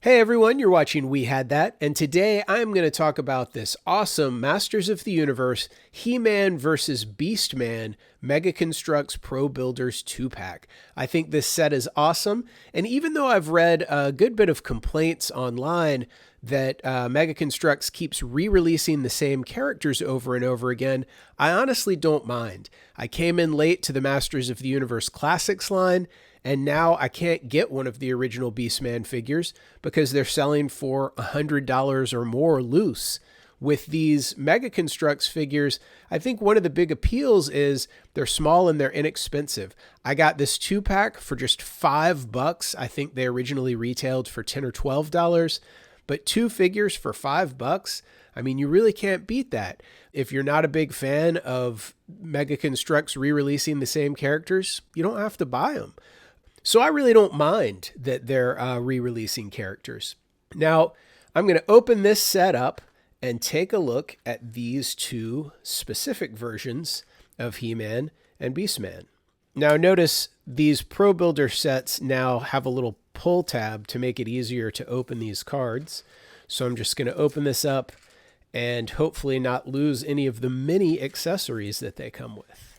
Hey everyone, you're watching We Had That, and today I'm going to talk about this awesome Masters of the Universe He-Man vs. Beast-Man Mega Construx Pro Builders 2-pack. I think this set is awesome, and even though I've read a good bit of complaints online that Mega Construx keeps re-releasing the same characters over and over again, I honestly don't mind. I came in late to the Masters of the Universe Classics line, and now I can't get one of the original Beastman figures because they're selling for $100 or more loose. With these Mega Construx figures, I think one of the big appeals is they're small and they're inexpensive. I got this 2-pack for just $5. I think they originally retailed for $10 or $12, but 2 figures for $5, I mean, you really can't beat that. If you're not a big fan of Mega Construx re-releasing the same characters, you don't have to buy them. So I really don't mind that they're re-releasing characters. Now, I'm going to open this set up and take a look at these 2 specific versions of He-Man and Beastman. Now, notice these Pro Builder sets now have a little pull tab to make it easier to open these cards. So I'm just going to open this up and hopefully not lose any of the many accessories that they come with.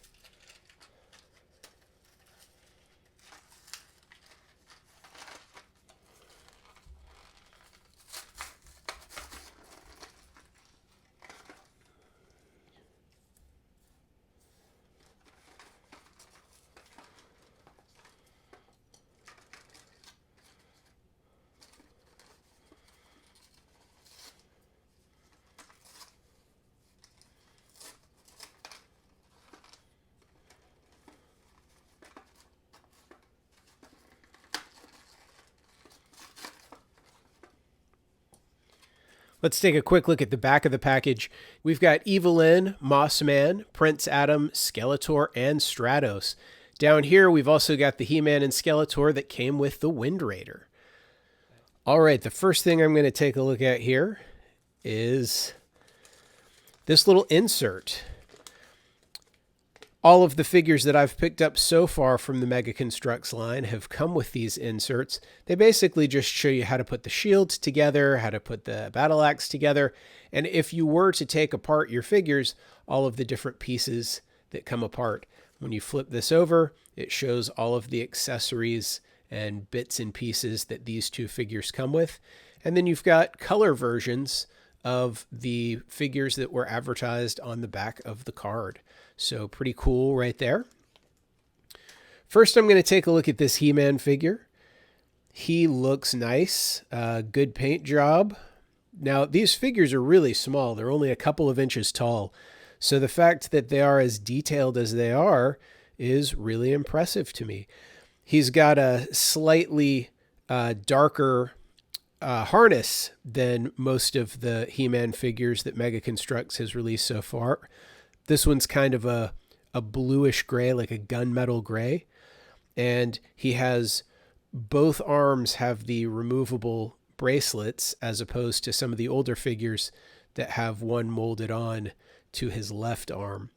Let's take a quick look at the back of the package. We've got Evelyn, Mossman, Prince Adam, Skeletor, and Stratos. Down here, we've also got the He-Man and Skeletor that came with the Wind Raider. All right, the first thing I'm going to take a look at here is this little insert. All of the figures that I've picked up so far from the Mega Construx line have come with these inserts. They basically just show you how to put the shields together, how to put the battle axe together, and if you were to take apart your figures, all of the different pieces that come apart. When you flip this over, it shows all of the accessories and bits and pieces that these 2 figures come with. And then you've got color versions of the figures that were advertised on the back of the card. So pretty cool right there. First, I'm going to take a look at this He-Man figure. He looks nice. Good paint job. Now, these figures are really small. They're only a couple of inches tall. So the fact that they are as detailed as they are is really impressive to me. He's got a slightly darker harness than most of the He-Man figures that Mega Construx has released so far. This one's kind of a bluish gray, like a gunmetal gray. And he has both arms have the removable bracelets as opposed to some of the older figures that have one molded on to his left arm.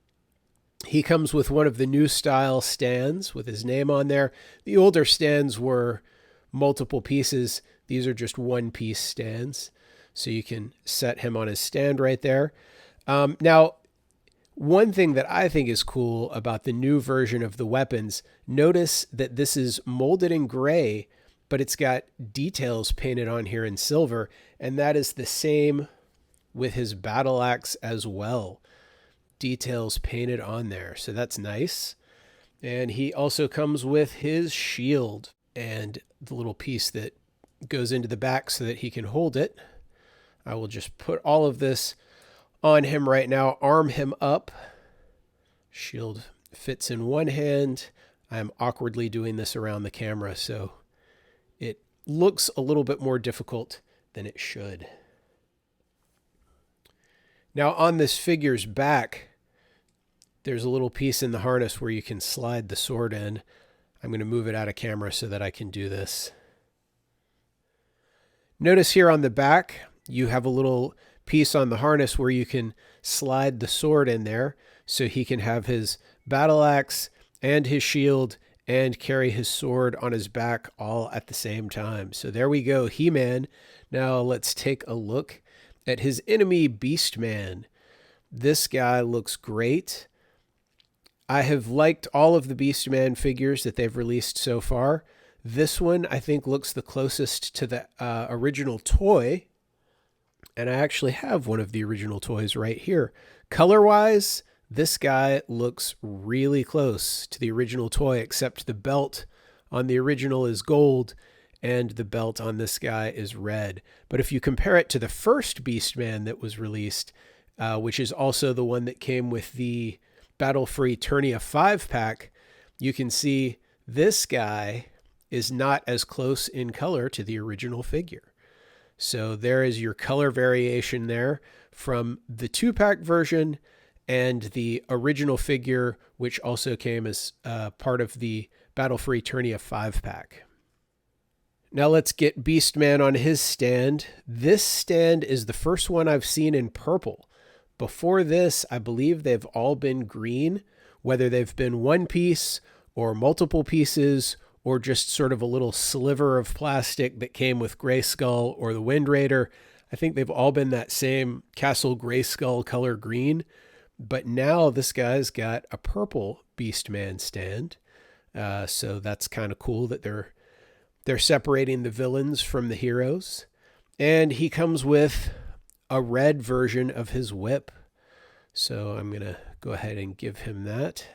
He comes with one of the new style stands with his name on there. The older stands were multiple pieces. These are just one-piece stands. So you can set him on his stand right there. Now, one thing that I think is cool about the new version of the weapons, notice that this is molded in gray, but it's got details painted on here in silver, and that is the same with his battle axe as well. Details painted on there, so that's nice. And he also comes with his shield and the little piece that goes into the back so that he can hold it. I will just put all of this on him right now, arm him up. Shield fits in one hand. I'm awkwardly doing this around the camera, so it looks a little bit more difficult than it should. Now on this figure's back, there's a little piece in the harness where you can slide the sword in. I'm going to move it out of camera so that I can do this. Notice here on the back, you have a little piece on the harness where you can slide the sword in there so he can have his battle axe and his shield and carry his sword on his back all at the same time. So there we go, He-Man. Now let's take a look at his enemy, Beast-Man. This guy looks great. I have liked all of the Beast-Man figures that they've released so far. This one, I think, looks the closest to the original toy. And I actually have one of the original toys right here. Color-wise, this guy looks really close to the original toy, except the belt on the original is gold and the belt on this guy is red. But if you compare it to the first Beast-Man that was released, which is also the one that came with the Battle for Eternia 5-pack, you can see this guy is not as close in color to the original figure. So there is your color variation there from the 2-pack version and the original figure, which also came as part of the Battle for Eternia 5-pack. Now let's get Beast-Man on his stand. This stand is the first one I've seen in purple. Before this, I believe they've all been green, whether they've been one piece or multiple pieces or just sort of a little sliver of plastic that came with Grayskull or the Wind Raider. I think they've all been that same Castle Grayskull color green. But now this guy's got a purple Beast-Man stand. So that's kind of cool that they're separating the villains from the heroes. And he comes with a red version of his whip. So I'm going to go ahead and give him that.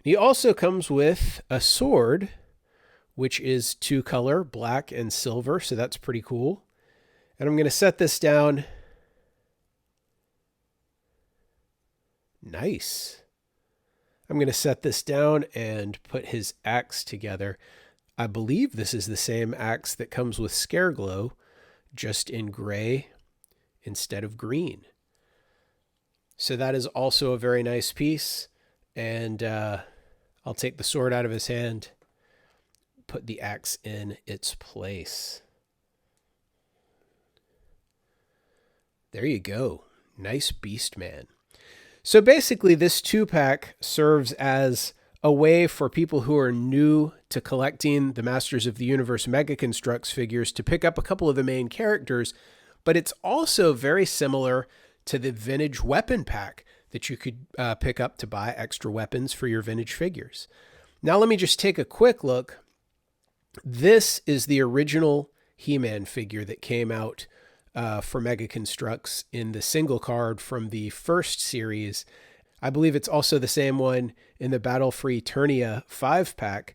He also comes with a sword, which is 2-color, black and silver. So that's pretty cool. And I'm going to set this down. Nice. I'm going to set this down and put his axe together. I believe this is the same axe that comes with Scareglow, just in gray instead of green. So that is also a very nice piece. And I'll take the sword out of his hand, put the axe in its place. There you go. Nice Beast-Man. So basically, this 2-pack serves as a way for people who are new to collecting the Masters of the Universe Mega Construx figures to pick up a couple of the main characters, but it's also very similar to the vintage weapon pack that you could pick up to buy extra weapons for your vintage figures. Now let me just take a quick look. This is the original He-Man figure that came out for Mega Construx in the single card from the first series. I believe it's also the same one in the Battle for Eternia 5-pack.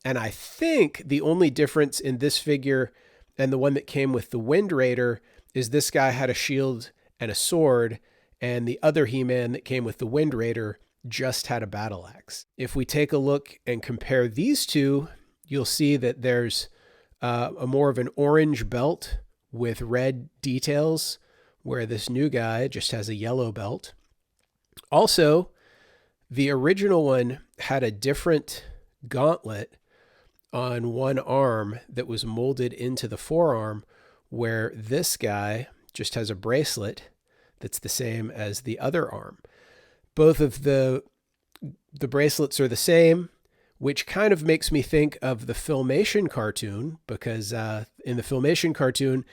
And I think the only difference in this figure and the one that came with the Wind Raider is this guy had a shield and a sword, and the other He-Man that came with the Wind Raider just had a battle axe. If we take a look and compare these two, you'll see that there's a more of an orange belt with red details, where this new guy just has a yellow belt. Also, the original one had a different gauntlet on one arm that was molded into the forearm, where this guy just has a bracelet that's the same as the other arm. Both of the bracelets are the same, which kind of makes me think of the Filmation cartoon, because in the Filmation cartoon,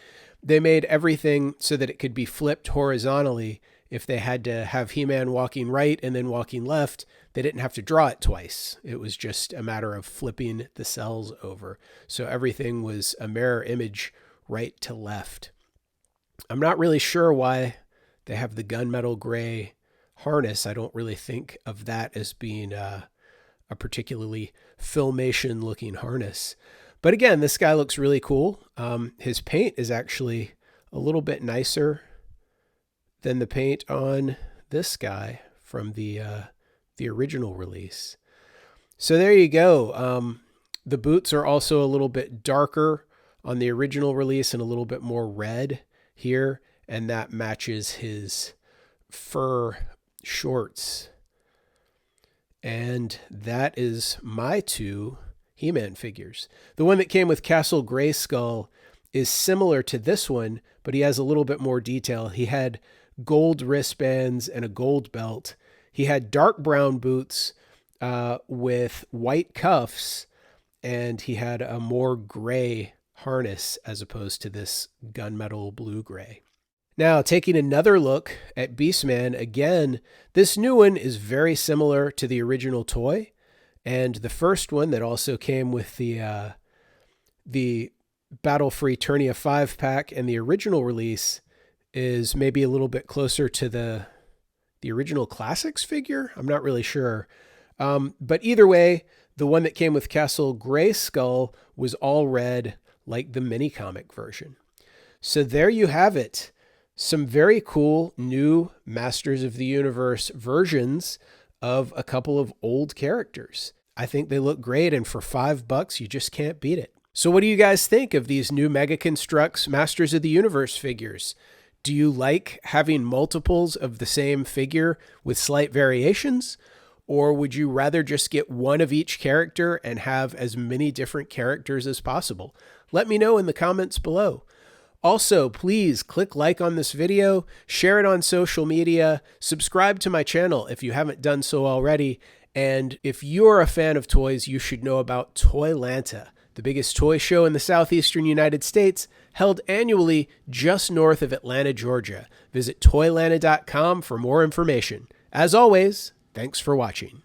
they made everything so that it could be flipped horizontally. If they had to have He-Man walking right and then walking left, they didn't have to draw it twice. It was just a matter of flipping the cells over. So everything was a mirror image right to left. I'm not really sure why they have the gunmetal gray harness. I don't really think of that as being a particularly Filmation looking harness. But again, this guy looks really cool. His paint is actually a little bit nicer than the paint on this guy from the original release. So there you go. The boots are also a little bit darker on the original release and a little bit more red here, and that matches his fur shorts. And that is my two He-Man figures. The one that came with Castle Grayskull is similar to this one, but he has a little bit more detail. He had gold wristbands and a gold belt. He had dark brown boots with white cuffs, and he had a more gray harness as opposed to this gunmetal blue-gray. Now, taking another look at Beastman, again, this new one is very similar to the original toy, and the first one that also came with the Battle for Eternia 5-pack and the original release is maybe a little bit closer to the original Classics figure. I'm not really sure. But either way, the one that came with Castle Grayskull was all red like the mini comic version. So there you have it. Some very cool new Masters of the Universe versions of a couple of old characters. I think they look great, and for $5, you just can't beat it. So what do you guys think of these new Mega Construx Masters of the Universe figures? Do you like having multiples of the same figure with slight variations? Or would you rather just get one of each character and have as many different characters as possible? Let me know in the comments below. Also, please click like on this video, share it on social media, subscribe to my channel if you haven't done so already, and if you're a fan of toys, you should know about Toylanta, the biggest toy show in the southeastern United States, held annually just north of Atlanta, Georgia. Visit Toylanta.com for more information. As always, thanks for watching.